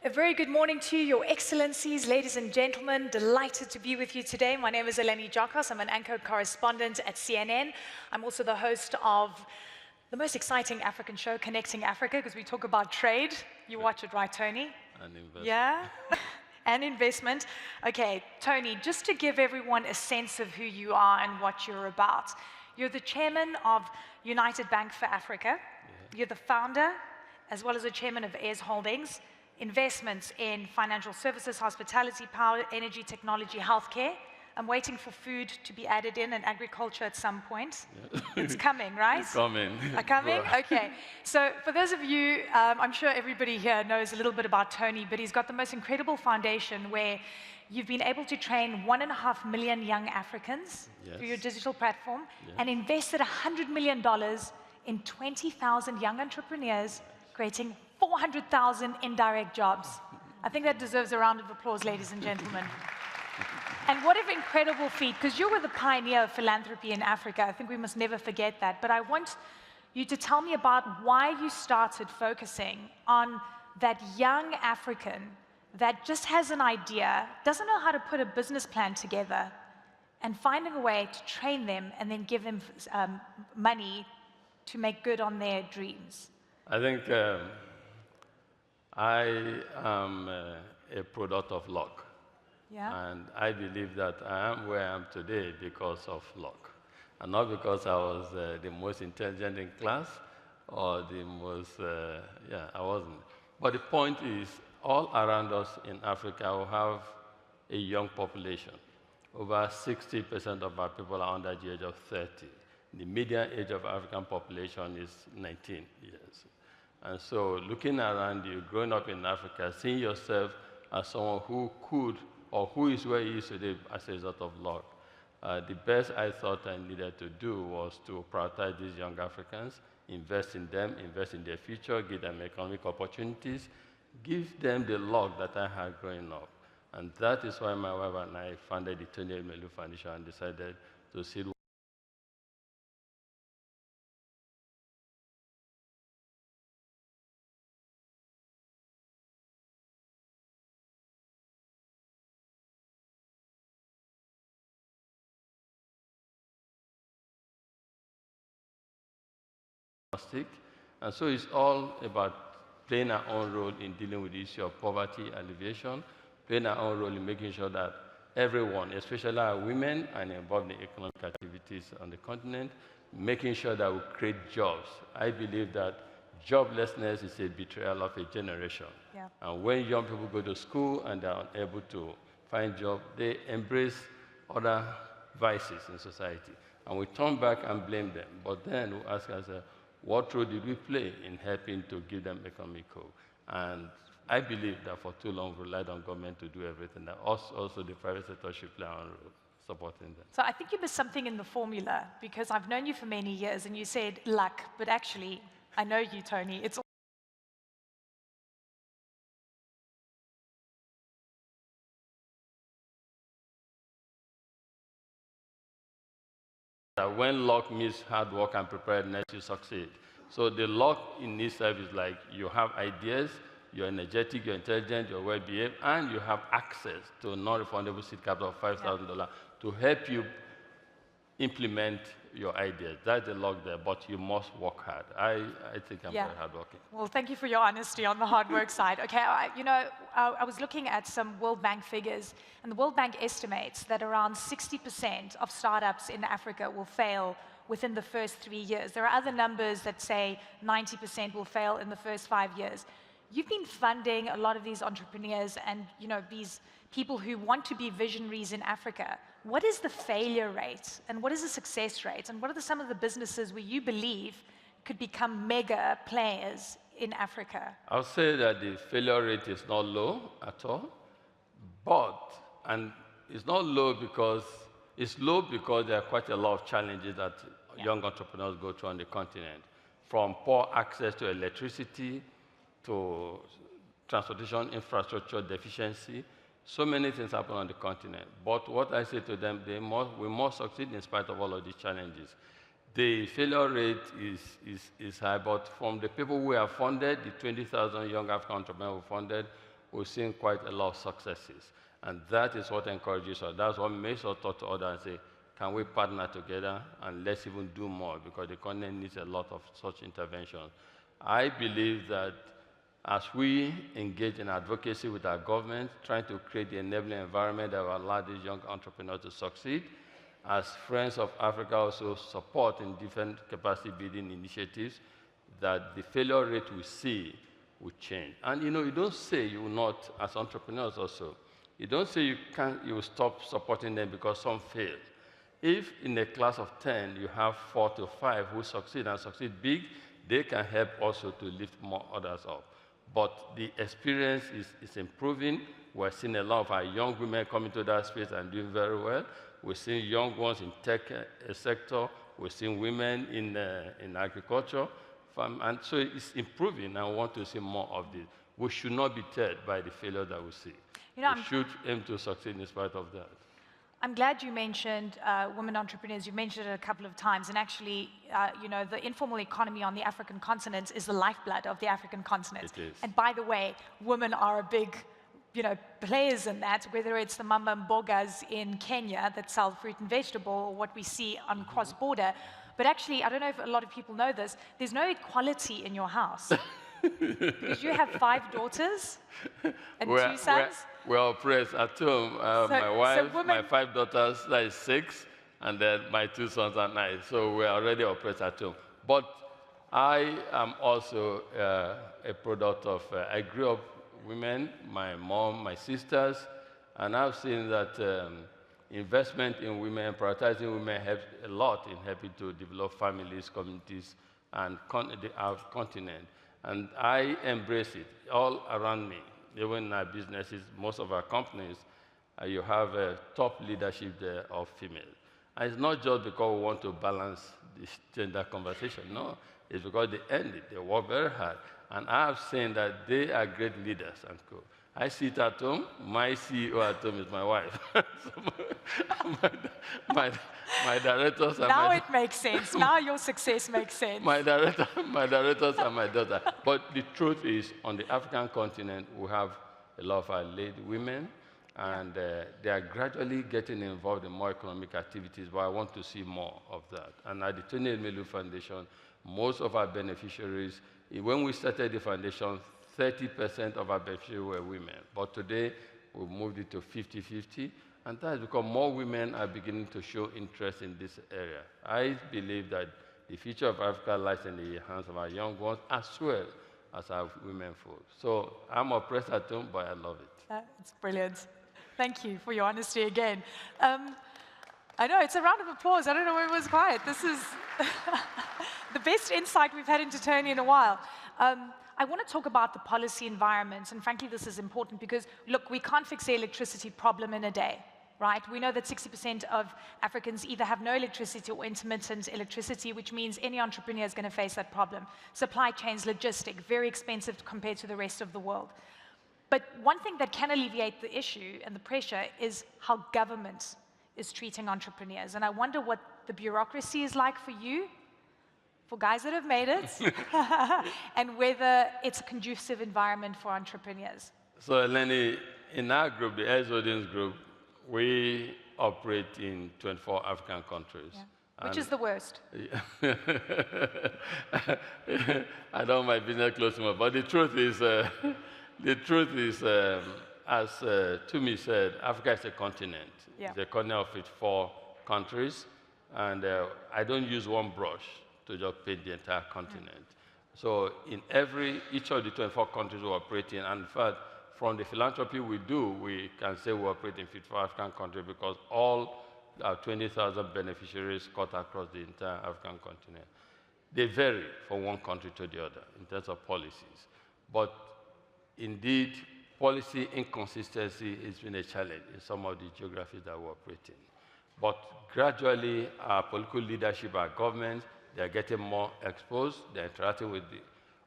A very good morning to you, Your Excellencies, ladies and gentlemen. Delighted to be with you today. My name is Eleni Giokos. I'm an anchor correspondent at CNN. I'm also the host of the most exciting African show, Connecting Africa, because we talk about trade. You watch it, right, Tony? And investment. Yeah? And investment. Okay, Tony, just to give everyone a sense of who you are and what you're about. You're the chairman of United Bank for Africa. Yeah. You're the founder, as well as the chairman of Heirs Holdings. Investments in financial services, hospitality, power, energy, technology, healthcare. I'm waiting for food to be added in and agriculture at some point. Yeah. It's coming, right? It's coming. Coming? Okay. So for those of you, I'm sure everybody here knows a little bit about Tony, but he's got the most incredible foundation where you've been able to train 1.5 million young Africans through your digital platform and invested $100 million in 20,000 young entrepreneurs, creating 400,000 indirect jobs. I think that deserves a round of applause, ladies and gentlemen. And what an incredible feat, because you were the pioneer of philanthropy in Africa. I think we must never forget that. But I want you to tell me about why you started focusing on that young African that just has an idea, doesn't know how to put a business plan together, and finding a way to train them and then give them money to make good on their dreams. I think I am a product of luck. Yeah. And I believe that I am where I am today because of luck. And not because I was the most intelligent in class or the most, I wasn't. But the point is, all around us in Africa, we have a young population. Over 60% of our people are under the age of 30. The median age of African population is 19 years. And so looking around you, growing up in Africa, seeing yourself as someone who could or who is where he is today as a result of luck, the best I thought I needed to do was to prioritize these young Africans, invest in them, invest in their future, give them economic opportunities, give them the luck that I had growing up. And that is why my wife and I founded the Tony Elumelu Foundation and decided to see and so it's all about playing our own role in dealing with the issue of poverty alleviation, playing our own role in making sure that everyone, especially our women, are involved in economic activities on the continent, making sure that we create jobs. I believe that joblessness is a betrayal of a generation. Yeah. And when young people go to school and they are unable to find jobs, they embrace other vices in society. And we turn back and blame them. But then we ask ourselves, what role did we play in helping to give them economic hope? And I believe that for too long we relied on government to do everything. That also the private sector should play on supporting them. So I think you missed something in the formula, because I've known you for many years and you said luck, but actually, I know you, Tony. It's when luck meets hard work and preparedness, you succeed. So the luck in itself is like you have ideas, you're energetic, you're intelligent, you're well-behaved, and you have access to a non-refundable seed capital of $5,000 to help you implement your ideas. That's the luck there, but you must work hard. I think I'm very hardworking. Well, thank you for your honesty on the hard work side. Okay, I was looking at some World Bank figures, and the World Bank estimates that around 60% of startups in Africa will fail within the first 3 years. There are other numbers that say 90% will fail in the first 5 years. You've been funding a lot of these entrepreneurs and these people who want to be visionaries in Africa. What is the failure rate and what is the success rate, and what are some of the businesses where you believe could become mega players in Africa? I'll say that the failure rate is not low at all, and it's not low because it's low because there are quite a lot of challenges that young entrepreneurs go through on the continent, from poor access to electricity, to transportation infrastructure deficiency. So many things happen on the continent. But what I say to them, we must succeed in spite of all of these challenges. The failure rate is high, but from the people we have funded, the 20,000 young African entrepreneurs we funded, we've seen quite a lot of successes. And that is what encourages us. That's what makes us talk to others and say, can we partner together and let's even do more, because the continent needs a lot of such interventions. I believe that as we engage in advocacy with our government, trying to create the enabling environment that will allow these young entrepreneurs to succeed, as Friends of Africa also support in different capacity building initiatives, that the failure rate we see will change. And you don't say you will not, as entrepreneurs also, you don't say you will stop supporting them because some fail. If in a class of 10 you have 4 to 5 who succeed and succeed big, they can help also to lift more others up. But the experience is improving. We're seeing a lot of our young women coming to that space and doing very well. We're seeing young ones in tech sector. We're seeing women in agriculture. And so it's improving, and I want to see more of this. We should not be deterred by the failure that we see. We should aim to succeed in spite of that. I'm glad you mentioned women entrepreneurs. You've mentioned it a couple of times. And actually, the informal economy on the African continent is the lifeblood of the African continent. It is. And by the way, women are a big players in that, whether it's the mama mbogas in Kenya that sell fruit and vegetable, or what we see on cross-border. But actually, I don't know if a lot of people know this, there's no equality in your house. Because you have 5 daughters and 2 sons. We're oppressed at home. My wife, my 5 daughters, that is 6, and then my 2 sons are 9. So we're already oppressed at home. But I am also a product of, I grew up women, my mom, my sisters, and I've seen that investment in women, prioritizing women helps a lot in helping to develop families, communities, and our continent. And I embrace it all around me. Even in our businesses, most of our companies, you have a top leadership there of female. And it's not just because we want to balance this gender conversation. No, it's because they end it. They work very hard. And I have seen that they are great leaders and co. I sit at home. My CEO at home is my wife. my directors are now it makes sense. Now your success makes sense. My directors are my daughter. But the truth is, on the African continent, we have a lot of our lady women, and they are gradually getting involved in more economic activities, but I want to see more of that. And at the Elumelu Foundation, most of our beneficiaries, when we started the foundation, 30% of our beneficiaries were women. But today, we've moved it to 50-50, and that is because more women are beginning to show interest in this area. I believe that the future of Africa lies in the hands of our young ones as well as our women folk. So I'm oppressed at home, but I love it. It's brilliant. Thank you for your honesty again. I know, it's a round of applause. I don't know why it was quiet. This is the best insight we've had into Tony in a while. I want to talk about the policy environment, and frankly, this is important because, look, we can't fix the electricity problem in a day, right? We know that 60% of Africans either have no electricity or intermittent electricity, which means any entrepreneur is going to face that problem. Supply chains, logistic, very expensive compared to the rest of the world. But one thing that can alleviate the issue and the pressure is how government is treating entrepreneurs. And I wonder what the bureaucracy is like for you, for guys that have made it, and whether it's a conducive environment for entrepreneurs. So, Eleni, in our group, the Heirs Audience Group, we operate in 24 African countries. Yeah. Which is the worst? I don't want my business close to me, but the truth is, as Tumi said, Africa is a continent. Yeah. It's a continent of 54 countries, and I don't use one brush to just paint the entire continent. So in each of the 24 countries we operate in, and in fact, from the philanthropy we do, we can say we operate in 54 African countries because all our 20,000 beneficiaries cut across the entire African continent. They vary from one country to the other in terms of policies. But indeed, policy inconsistency has been a challenge in some of the geographies that we operate in. But gradually, our political leadership, our governments, they're getting more exposed. They're interacting with the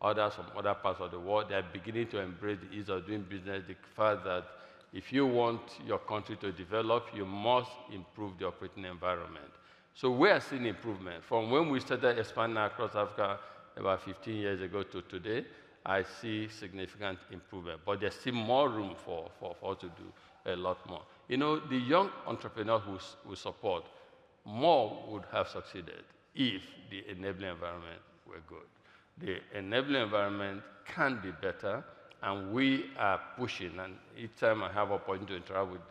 others from other parts of the world. They're beginning to embrace the ease of doing business, the fact that if you want your country to develop, you must improve the operating environment. So we are seeing improvement. From when we started expanding across Africa about 15 years ago to today, I see significant improvement. But there's still more room for us to do a lot more. You know, the young entrepreneurs who we support, more would have succeeded if the enabling environment were good. The enabling environment can be better, and we are pushing. And each time I have an opportunity to interact with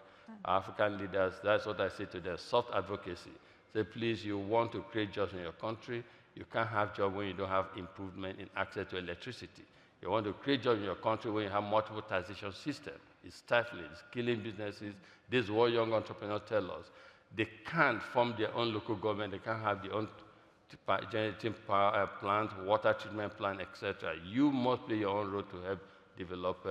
African leaders, that's what I say to them, soft advocacy. Say, please, you want to create jobs in your country. You can't have jobs when you don't have improvement in access to electricity. You want to create jobs in your country when you have multiple taxation systems. It's stifling, it's killing businesses. This is what young entrepreneurs tell us. They can't form their own local government. They can't have their own generating power plant, water treatment plant, etc. You must play your own role to help develop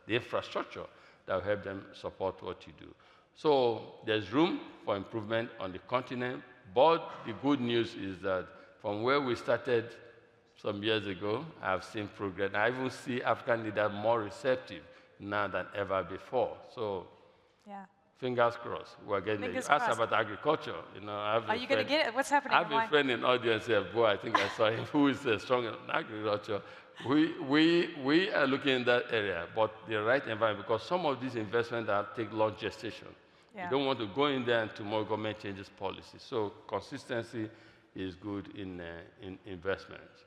the infrastructure that will help them support what you do. So there's room for improvement on the continent, but the good news is that from where we started some years ago, I've seen progress. I even see African leaders more receptive now than ever before. So yeah. Fingers crossed. We're getting there. You asked about agriculture. You know, are you going to get it? What's happening? I have a friend in the audience here, boy, I think I saw him, who is strong in agriculture. We are looking in that area, but the right environment, because some of these investments take long gestation. Yeah. You don't want to go in there and tomorrow government changes policy. So consistency is good in investments.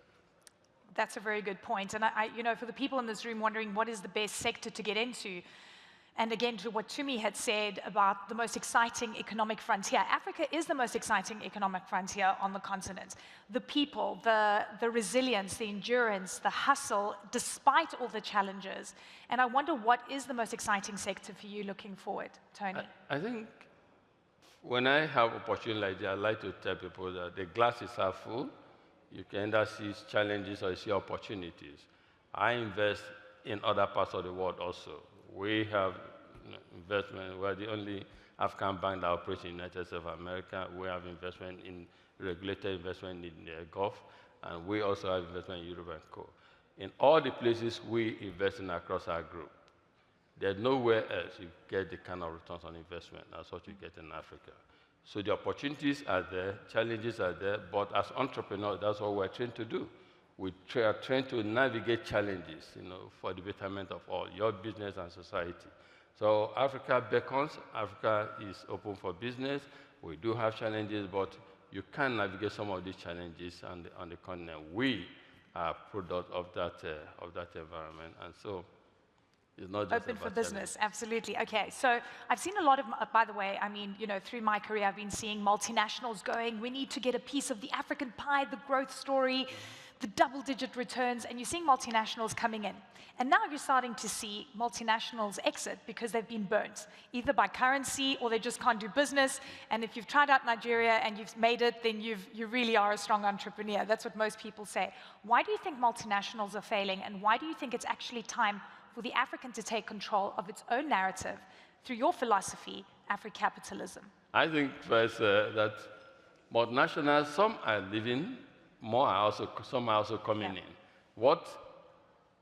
That's a very good point. And you know, for the people in this room wondering what is the best sector to get into, and again, to what Tumi had said about the most exciting economic frontier, Africa is the most exciting economic frontier on the continent. The people, the resilience, the endurance, the hustle, despite all the challenges. And I wonder, what is the most exciting sector for you looking forward, Tony? I think when I have opportunity like that, I like to tell people that the glass is half full. You can either see challenges or see opportunities. I invest in other parts of the world also. We have investment. We're the only African bank that operates in the United States of America. We have investment in regulated investment in the Gulf, and we also have investment in Europe and Co. In all the places we invest in across our group, there's nowhere else you get the kind of returns on investment as what you get in Africa. So the opportunities are there, challenges are there, but as entrepreneurs, that's what we're trained to do. We are trained to navigate challenges, you know, for the betterment of all, your business and society. So Africa beckons, Africa is open for business. We do have challenges, but you can navigate some of these challenges on the continent. We are a product of that environment, and so it's not just open for business, absolutely. Okay, so I've seen a lot of, by the way, I mean, you know, through my career, I've been seeing multinationals going, we need to get a piece of the African pie, the growth story, the double-digit returns, and you're seeing multinationals coming in. And now you're starting to see multinationals exit because they've been burnt, either by currency or they just can't do business. And if you've tried out Nigeria and you've made it, then you really are a strong entrepreneur. That's what most people say. Why do you think multinationals are failing, and why do you think it's actually time for the African to take control of its own narrative through your philosophy, Afro-capitalism? I think first that multinationals, some are leaving, some are also coming in. What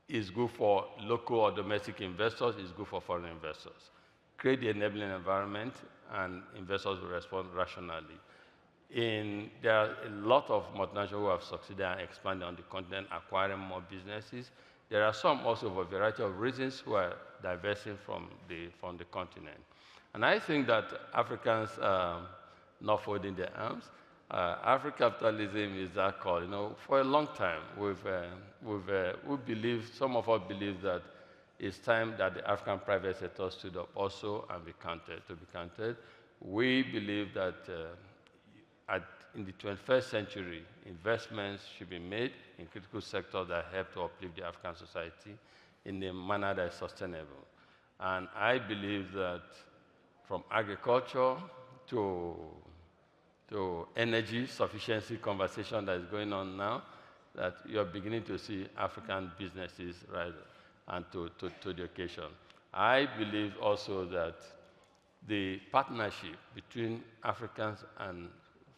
is good for local or domestic investors is good for foreign investors. Create the enabling environment, and investors will respond rationally. There are a lot of multinationals who have succeeded and expanded on the continent, acquiring more businesses. There are some also, for a variety of reasons, who are divesting from the continent. And I think that Africans are not folding their arms. Afro-capitalism is that call. You know, for a long time, we believe, some of us believe that it's time that the African private sector stood up also and be counted. We believe that in the 21st century, investments should be made in critical sectors that help to uplift the African society in a manner that is sustainable. And I believe that from agriculture to energy sufficiency conversation that is going on now, that you're beginning to see African businesses rise and to the occasion. I believe also that the partnership between Africans and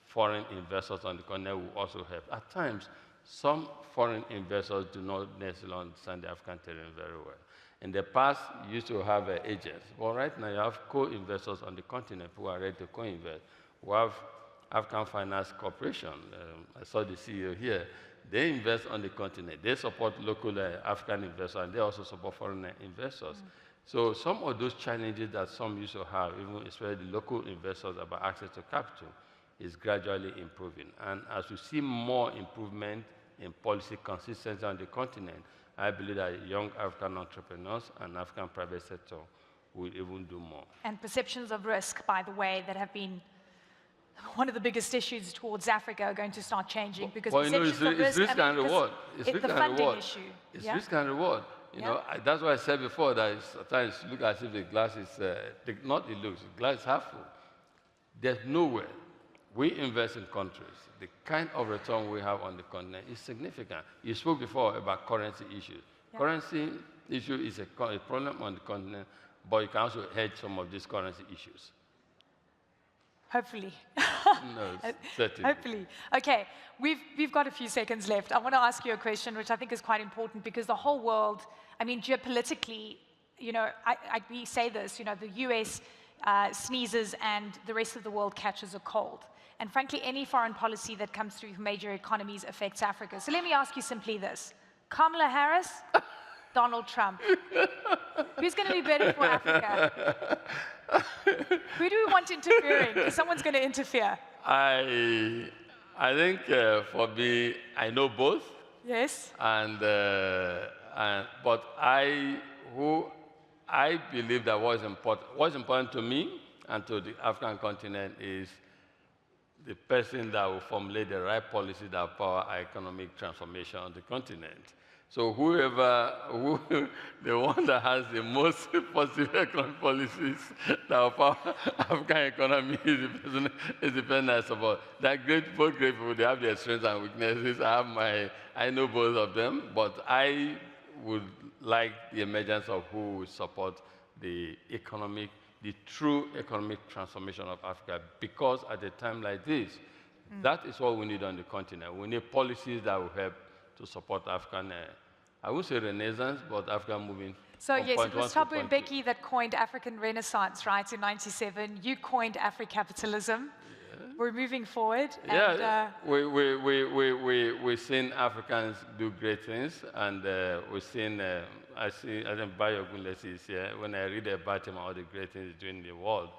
foreign investors on the continent will also help. At times, some foreign investors do not necessarily understand the African terrain very well. In the past, you used to have agents. Well, right now, you have co-investors on the continent who are ready to co-invest. We have African Finance Corporation. I saw the CEO here. They invest on the continent. They support local African investors, and they also support foreign investors. So some of those challenges that some used to have, even especially the local investors about access to capital, is gradually improving. And as we see more improvement in policy consistency on the continent, I believe that young African entrepreneurs and African private sector will even do more. And perceptions of risk, by the way, that have been one of the biggest issues towards Africa are going to start changing, because perceptions of risk, it's risk and reward. It's the funding issue. It's risk and reward. You know, that's why I said before that sometimes look as if the glass is, not it looks, the glass is half full. There's nowhere. We invest in countries. The kind of return we have on the continent is significant. You spoke before about currency issues. Currency issue is a problem on the continent, but you can also hedge some of these currency issues. Hopefully. No, certainly. Hopefully. Okay, we've got a few seconds left. I want to ask you a question, which I think is quite important, because the whole world, I mean, geopolitically, you know, we say this, you know, the US sneezes and the rest of the world catches a cold. And frankly, any foreign policy that comes through major economies affects Africa. So let me ask you simply this. Kamala Harris, Donald Trump. Who's going to be better for Africa? Who do we want interfering? Because someone's going to interfere. I think for me, I know both. Yes. But I believe that what's important to me and to the African continent is the person that will formulate the right policy that will power our economic transformation on the continent. So the one that has the most positive economic policies that will power African economy is the person I support. Both great people, they have their strengths and weaknesses. I know both of them, but I would like the emergence of who will support the true economic transformation of Africa, because at a time like this, that is what we need on the continent. We need policies that will help to support African, I would say renaissance, but African moving. So yes, it was Thabo Mbeki that coined African Renaissance, right, in '97. You coined Afrocapitalism. Yeah. We're moving forward. Yeah, and, we've seen Africans do great things, and we've seen, I think Bayo Gunlesi is here. When I read about him, all the great things he's doing in the world,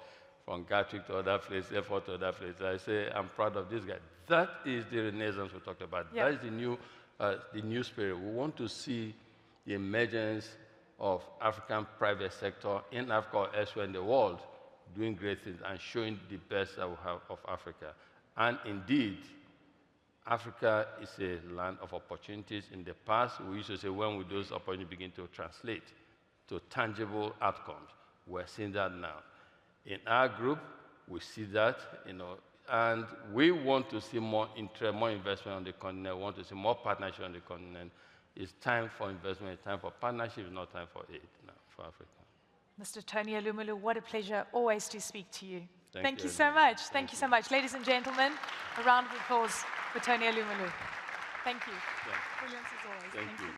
from Gatwick to other places, airport to other places, I say, I'm proud of this guy. That is the renaissance we talked about. Yeah. That is the new spirit. We want to see the emergence of African private sector in Africa or elsewhere in the world doing great things and showing the best that we have of Africa. And indeed, Africa is a land of opportunities. In the past, we used to say when will those opportunities begin to translate to tangible outcomes. We're seeing that now. In our group, we see that, you know, and we want to see more interest, more investment on the continent. We want to see more partnership on the continent. It's time for investment, it's time for partnership, it's not time for aid now for Africa. Mr. Tony Elumelu, what a pleasure always to speak to you. Thank you Eleni. So much. Thank you so much. Ladies and gentlemen, a round of applause for Tony Elumelu. Thank you. Yeah. Brilliant as always. Thank you.